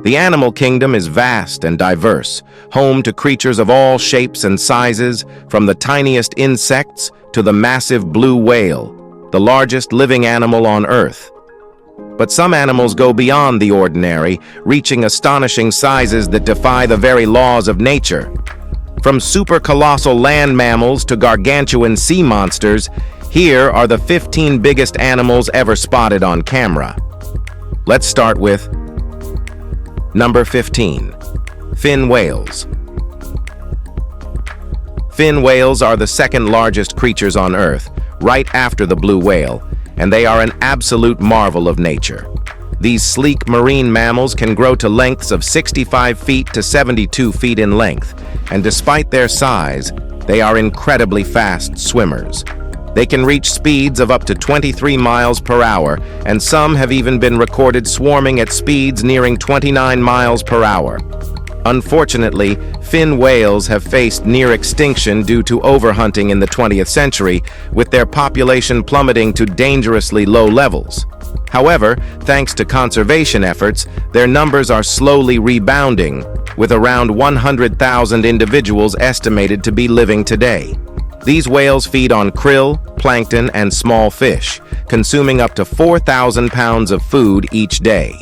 The animal kingdom is vast and diverse, home to creatures of all shapes and sizes, from the tiniest insects to the massive blue whale, the largest living animal on Earth. But some animals go beyond the ordinary, reaching astonishing sizes that defy the very laws of nature. From super colossal land mammals to gargantuan sea monsters, here are the 15 biggest animals ever spotted on camera. Let's start with Number 15. Fin whales. Fin whales are the second largest creatures on Earth, right after the blue whale, and they are an absolute marvel of nature. These sleek marine mammals can grow to lengths of 65 feet to 72 feet in length, and despite their size, they are incredibly fast swimmers. They can reach speeds of up to 23 miles per hour, and some have even been recorded swarming at speeds nearing 29 miles per hour. Unfortunately, fin whales have faced near extinction due to overhunting in the 20th century, with their population plummeting to dangerously low levels. However, thanks to conservation efforts, their numbers are slowly rebounding, with around 100,000 individuals estimated to be living today. These whales feed on krill, plankton, and small fish, consuming up to 4,000 pounds of food each day.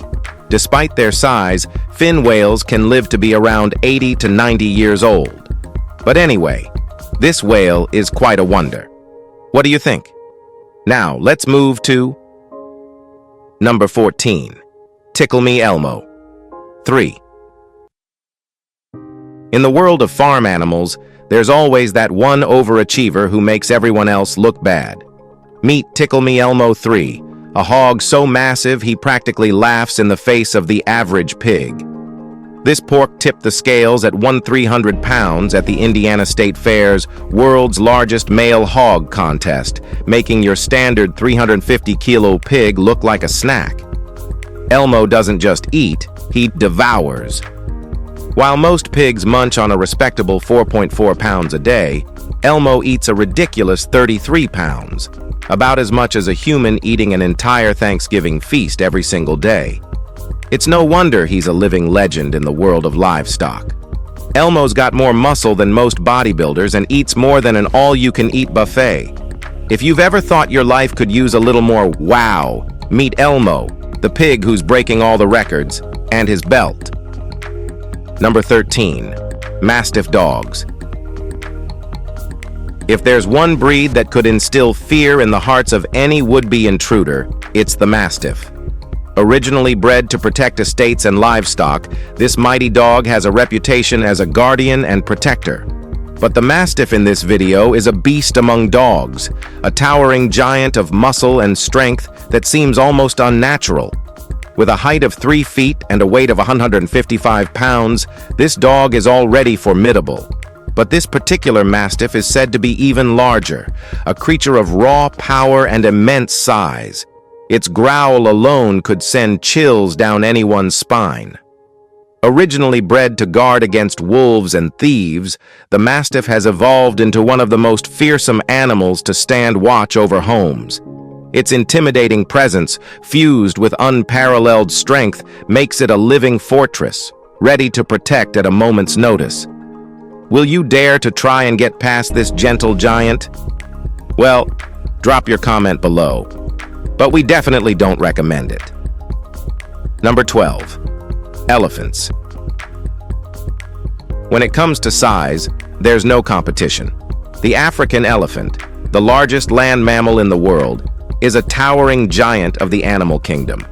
Despite their size, fin whales can live to be around 80 to 90 years old. But anyway, this whale is quite a wonder. What do you think? Now, let's move to Number 14. Tickle Me Elmo. 3. In the world of farm animals, there's always that one overachiever who makes everyone else look bad. Meet Tickle Me Elmo 3, a hog so massive he practically laughs in the face of the average pig. This pork tipped the scales at 1,300 pounds at the Indiana State Fair's world's largest male hog contest, making your standard 350-kilo pig look like a snack. Elmo doesn't just eat, he devours. While most pigs munch on a respectable 4.4 pounds a day, Elmo eats a ridiculous 33 pounds, about as much as a human eating an entire Thanksgiving feast every single day. It's no wonder he's a living legend in the world of livestock. Elmo's got more muscle than most bodybuilders and eats more than an all-you-can-eat buffet. If you've ever thought your life could use a little more wow, meet Elmo, the pig who's breaking all the records, and his belt. Number 13. Mastiff dogs. If there's one breed that could instill fear in the hearts of any would-be intruder, it's the Mastiff. Originally bred to protect estates and livestock, this mighty dog has a reputation as a guardian and protector. But the Mastiff in this video is a beast among dogs, a towering giant of muscle and strength that seems almost unnatural. With a height of 3 feet and a weight of 155 pounds, this dog is already formidable. But this particular Mastiff is said to be even larger, a creature of raw power and immense size. Its growl alone could send chills down anyone's spine. Originally bred to guard against wolves and thieves, the Mastiff has evolved into one of the most fearsome animals to stand watch over homes. Its intimidating presence, fused with unparalleled strength, makes it a living fortress, ready to protect at a moment's notice. Will you dare to try and get past this gentle giant? Well, drop your comment below, but we definitely don't recommend it. Number 12. Elephants. When it comes to size, there's no competition. The African elephant, the largest land mammal in the world, is a towering giant of the animal kingdom.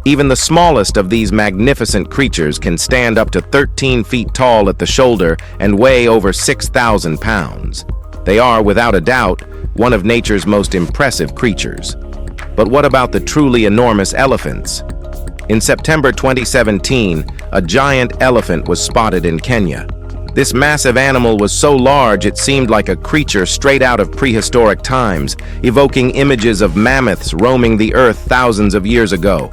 Even the smallest of these magnificent creatures can stand up to 13 feet tall at the shoulder and weigh over 6,000 pounds. They are, without a doubt, one of nature's most impressive creatures. But what about the truly enormous elephants? In September 2017, a giant elephant was spotted in Kenya. This massive animal was so large it seemed like a creature straight out of prehistoric times, evoking images of mammoths roaming the earth thousands of years ago.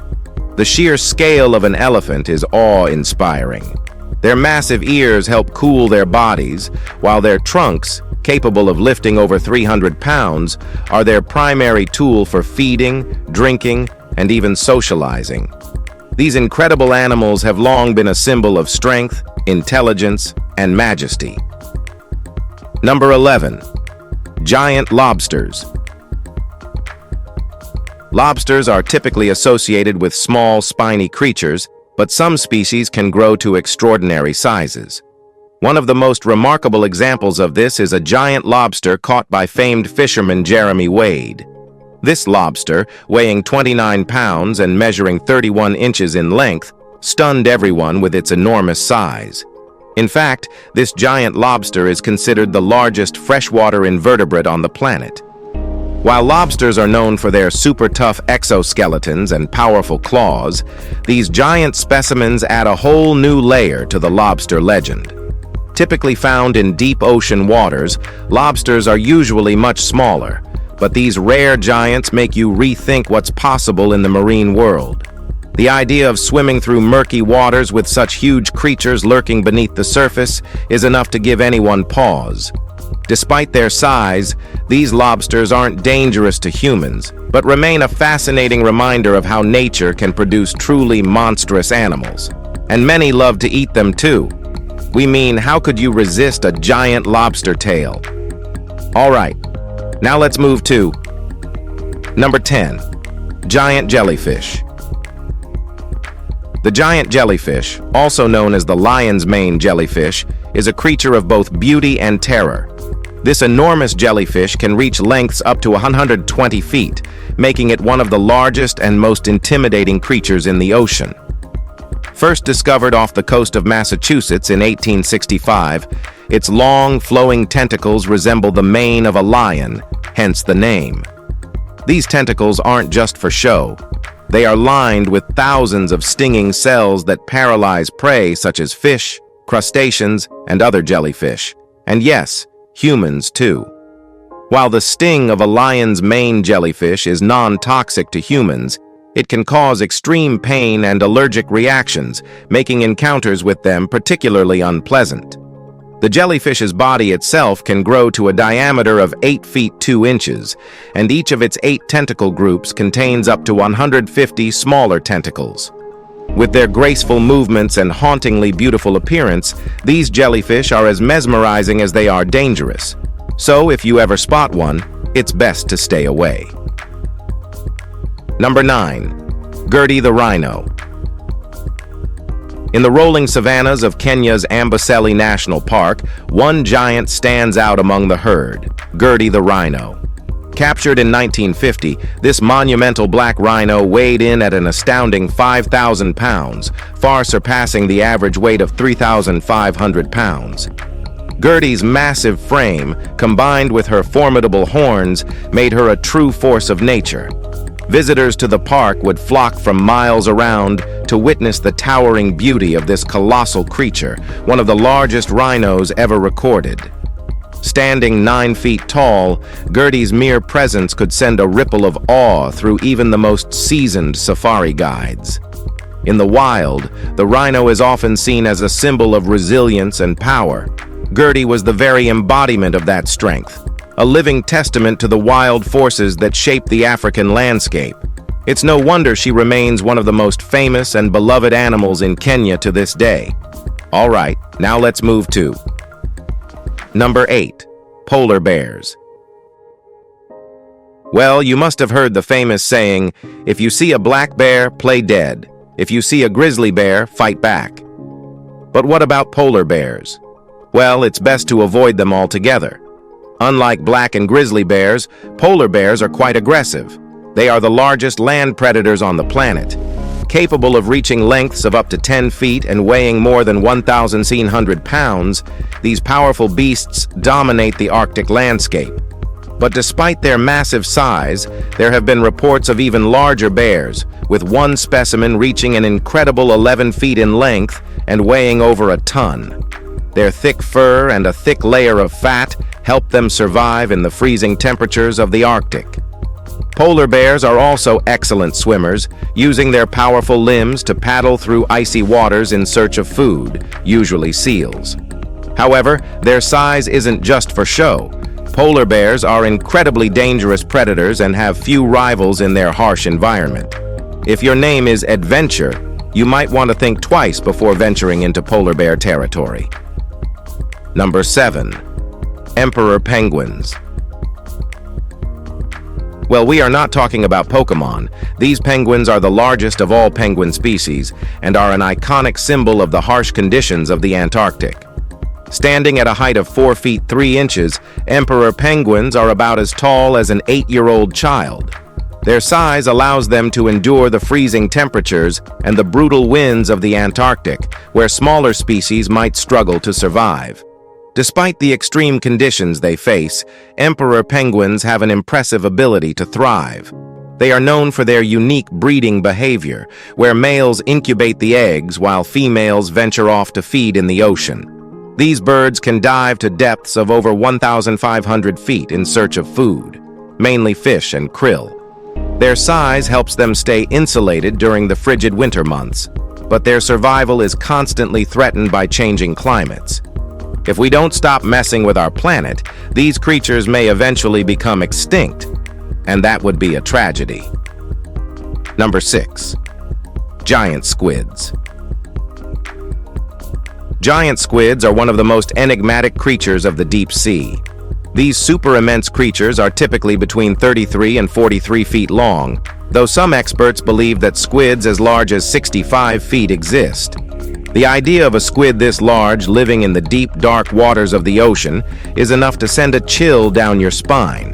The sheer scale of an elephant is awe-inspiring. Their massive ears help cool their bodies, while their trunks, capable of lifting over 300 pounds, are their primary tool for feeding, drinking, and even socializing. These incredible animals have long been a symbol of strength, intelligence, and majesty. Number 11. Giant lobsters. Lobsters are typically associated with small, spiny creatures, but some species can grow to extraordinary sizes. One of the most remarkable examples of this is a giant lobster caught by famed fisherman Jeremy Wade. This lobster, weighing 29 pounds and measuring 31 inches in length, stunned everyone with its enormous size. In fact, this giant lobster is considered the largest freshwater invertebrate on the planet. While lobsters are known for their super tough exoskeletons and powerful claws, these giant specimens add a whole new layer to the lobster legend. Typically found in deep ocean waters, lobsters are usually much smaller, but these rare giants make you rethink what's possible in the marine world. The idea of swimming through murky waters with such huge creatures lurking beneath the surface is enough to give anyone pause. Despite their size, these lobsters aren't dangerous to humans, but remain a fascinating reminder of how nature can produce truly monstrous animals. And many love to eat them too. We mean, how could you resist a giant lobster tail? All right, now let's move to number 10. Giant jellyfish. The giant jellyfish, also known as the lion's mane jellyfish, is a creature of both beauty and terror. This enormous jellyfish can reach lengths up to 120 feet, making it one of the largest and most intimidating creatures in the ocean. First discovered off the coast of Massachusetts in 1865, its long, flowing tentacles resemble the mane of a lion, hence the name. These tentacles aren't just for show. They are lined with thousands of stinging cells that paralyze prey such as fish, crustaceans, and other jellyfish. And yes, humans too. While the sting of a lion's mane jellyfish is non-toxic to humans, it can cause extreme pain and allergic reactions, making encounters with them particularly unpleasant. The jellyfish's body itself can grow to a diameter of 8 feet 2 inches, and each of its 8 tentacle groups contains up to 150 smaller tentacles. With their graceful movements and hauntingly beautiful appearance, these jellyfish are as mesmerizing as they are dangerous. So if you ever spot one, it's best to stay away. Number 9. Gertie the rhino. In the rolling savannas of Kenya's Amboseli National Park, one giant stands out among the herd, Gertie the rhino. Captured in 1950, this monumental black rhino weighed in at an astounding 5,000 pounds, far surpassing the average weight of 3,500 pounds. Gertie's massive frame, combined with her formidable horns, made her a true force of nature. Visitors to the park would flock from miles around to witness the towering beauty of this colossal creature, one of the largest rhinos ever recorded. Standing 9 feet tall, Gertie's mere presence could send a ripple of awe through even the most seasoned safari guides. In the wild, the rhino is often seen as a symbol of resilience and power. Gertie was the very embodiment of that strength, a living testament to the wild forces that shape the African landscape. It's no wonder she remains one of the most famous and beloved animals in Kenya to this day. All right, now let's move to number 8. Polar bears. Well, you must have heard the famous saying, if you see a black bear, play dead. If you see a grizzly bear, fight back. But what about polar bears? Well, it's best to avoid them altogether. Unlike black and grizzly bears, polar bears are quite aggressive. They are the largest land predators on the planet. Capable of reaching lengths of up to 10 feet and weighing more than 1,700 pounds, these powerful beasts dominate the Arctic landscape. But despite their massive size, there have been reports of even larger bears, with one specimen reaching an incredible 11 feet in length and weighing over a ton. Their thick fur and a thick layer of fat help them survive in the freezing temperatures of the Arctic. Polar bears are also excellent swimmers, using their powerful limbs to paddle through icy waters in search of food, usually seals. However, their size isn't just for show. Polar bears are incredibly dangerous predators and have few rivals in their harsh environment. If your name is adventure, you might want to think twice before venturing into polar bear territory. Number 7. Emperor penguins. Well, we are not talking about Pokemon. These penguins are the largest of all penguin species and are an iconic symbol of the harsh conditions of the Antarctic. Standing at a height of 4 feet 3 inches, emperor penguins are about as tall as an 8-year-old child. Their size allows them to endure the freezing temperatures and the brutal winds of the Antarctic, where smaller species might struggle to survive. Despite the extreme conditions they face, emperor penguins have an impressive ability to thrive. They are known for their unique breeding behavior, where males incubate the eggs while females venture off to feed in the ocean. These birds can dive to depths of over 1,500 feet in search of food, mainly fish and krill. Their size helps them stay insulated during the frigid winter months, but their survival is constantly threatened by changing climates. If we don't stop messing with our planet, these creatures may eventually become extinct, and that would be a tragedy. Number 6. Giant squids. Giant squids are one of the most enigmatic creatures of the deep sea. These super immense creatures are typically between 33 and 43 feet long, though some experts believe that squids as large as 65 feet exist. The idea of a squid this large living in the deep, dark waters of the ocean is enough to send a chill down your spine.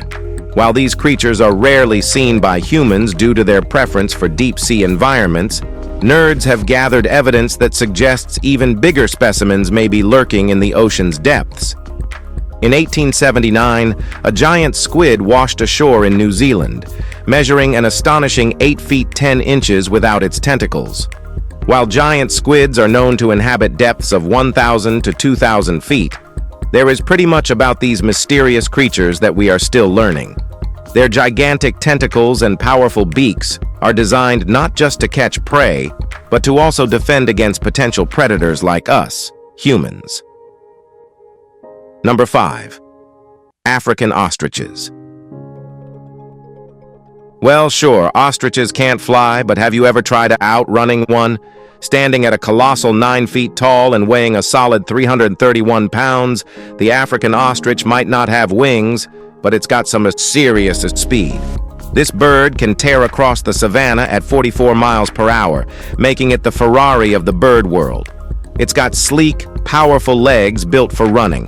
While these creatures are rarely seen by humans due to their preference for deep-sea environments, nerds have gathered evidence that suggests even bigger specimens may be lurking in the ocean's depths. In 1879, a giant squid washed ashore in New Zealand, measuring an astonishing 8 feet 10 inches without its tentacles. While giant squids are known to inhabit depths of 1,000 to 2,000 feet, there is pretty much about these mysterious creatures that we are still learning. Their gigantic tentacles and powerful beaks are designed not just to catch prey, but to also defend against potential predators like us, humans. Number 5. African ostriches. Well, sure, ostriches can't fly, but have you ever tried outrunning one? Standing at a colossal 9 feet tall and weighing a solid 331 pounds, the African ostrich might not have wings, but it's got some serious speed. This bird can tear across the savannah at 44 miles per hour, making it the Ferrari of the bird world. It's got sleek, powerful legs built for running.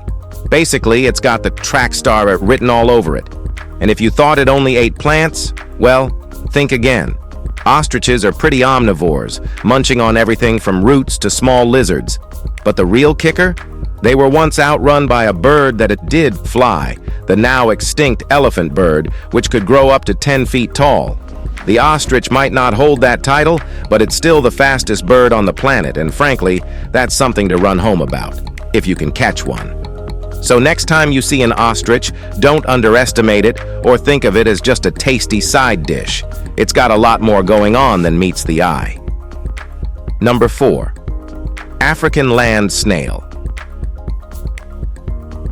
Basically, it's got the track star written all over it. And if you thought it only ate plants, well, think again. Ostriches are pretty omnivores, munching on everything from roots to small lizards. But the real kicker? They were once outrun by a bird that it did fly, the now extinct elephant bird, which could grow up to 10 feet tall. The ostrich might not hold that title, but it's still the fastest bird on the planet, and frankly, that's something to run home about, if you can catch one. So next time you see an ostrich, don't underestimate it or think of it as just a tasty side dish. It's got a lot more going on than meets the eye. Number 4. African land snail.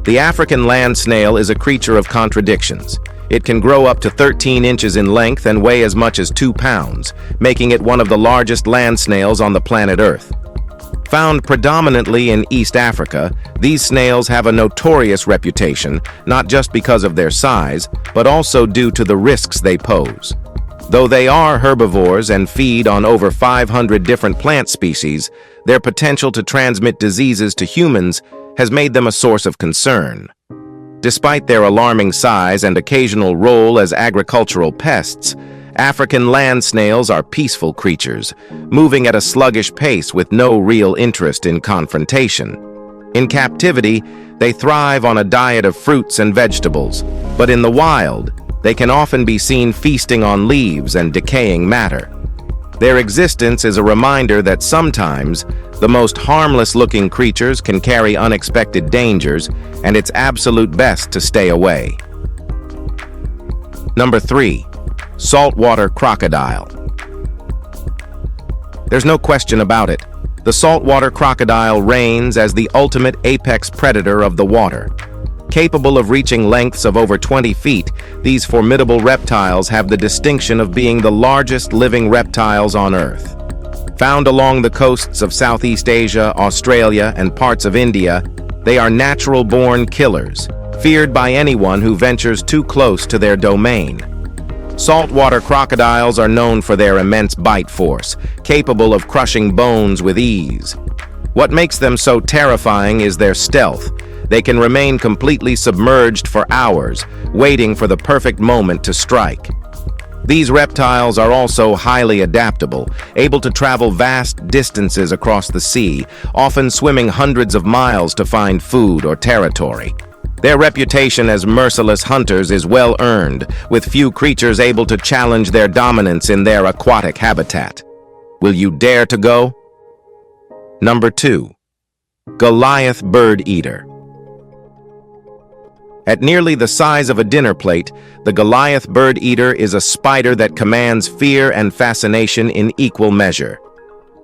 The African land snail is a creature of contradictions. It can grow up to 13 inches in length and weigh as much as 2 pounds, making it one of the largest land snails on the planet Earth. Found predominantly in East Africa, these snails have a notorious reputation, not just because of their size, but also due to the risks they pose. Though they are herbivores and feed on over 500 different plant species, their potential to transmit diseases to humans has made them a source of concern. Despite their alarming size and occasional role as agricultural pests, African land snails are peaceful creatures, moving at a sluggish pace with no real interest in confrontation. In captivity, they thrive on a diet of fruits and vegetables, but in the wild, they can often be seen feasting on leaves and decaying matter. Their existence is a reminder that sometimes the most harmless-looking creatures can carry unexpected dangers, and it's absolute best to stay away. Number 3. Saltwater crocodile. There's no question about it. The saltwater crocodile reigns as the ultimate apex predator of the water. Capable of reaching lengths of over 20 feet, these formidable reptiles have the distinction of being the largest living reptiles on Earth. Found along the coasts of Southeast Asia, Australia, and parts of India, they are natural-born killers, feared by anyone who ventures too close to their domain. Saltwater crocodiles are known for their immense bite force, capable of crushing bones with ease. What makes them so terrifying is their stealth. They can remain completely submerged for hours, waiting for the perfect moment to strike. These reptiles are also highly adaptable, able to travel vast distances across the sea, often swimming hundreds of miles to find food or territory. Their reputation as merciless hunters is well earned, with few creatures able to challenge their dominance in their aquatic habitat. Will you dare to go? Number 2. Goliath bird eater. At nearly the size of a dinner plate, the Goliath bird eater is a spider that commands fear and fascination in equal measure.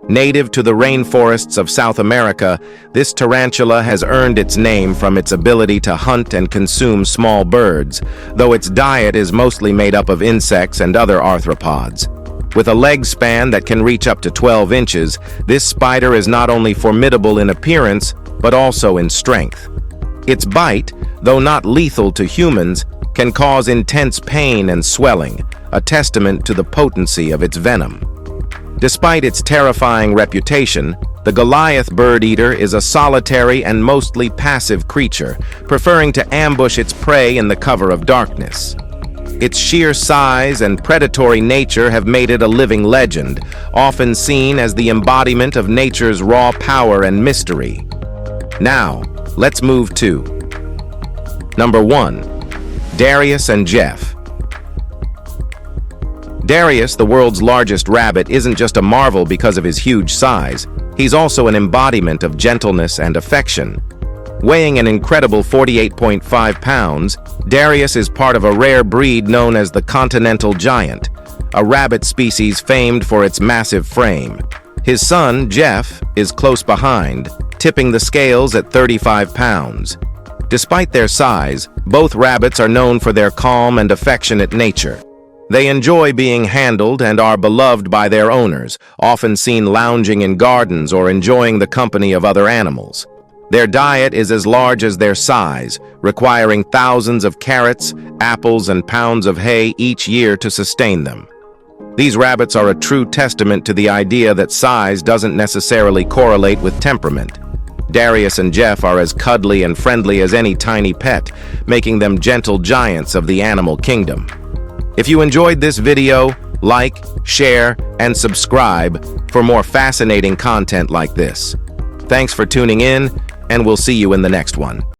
Native to the rainforests of South America, this tarantula has earned its name from its ability to hunt and consume small birds, though its diet is mostly made up of insects and other arthropods. With a leg span that can reach up to 12 inches, this spider is not only formidable in appearance, but also in strength. Its bite, though not lethal to humans, can cause intense pain and swelling, a testament to the potency of its venom. Despite its terrifying reputation, the Goliath bird eater is a solitary and mostly passive creature, preferring to ambush its prey in the cover of darkness. Its sheer size and predatory nature have made it a living legend, often seen as the embodiment of nature's raw power and mystery. Now, let's move to Number 1. Darius and Jeff. Darius, the world's largest rabbit, isn't just a marvel because of his huge size. He's also an embodiment of gentleness and affection. Weighing an incredible 48.5 pounds, Darius is part of a rare breed known as the continental giant, a rabbit species famed for its massive frame. His son, Jeff, is close behind, tipping the scales at 35 pounds. Despite their size, both rabbits are known for their calm and affectionate nature. They enjoy being handled and are beloved by their owners, often seen lounging in gardens or enjoying the company of other animals. Their diet is as large as their size, requiring thousands of carrots, apples, and pounds of hay each year to sustain them. These rabbits are a true testament to the idea that size doesn't necessarily correlate with temperament. Darius and Jeff are as cuddly and friendly as any tiny pet, making them gentle giants of the animal kingdom. If you enjoyed this video, like, share, and subscribe for more fascinating content like this. Thanks for tuning in, and we'll see you in the next one.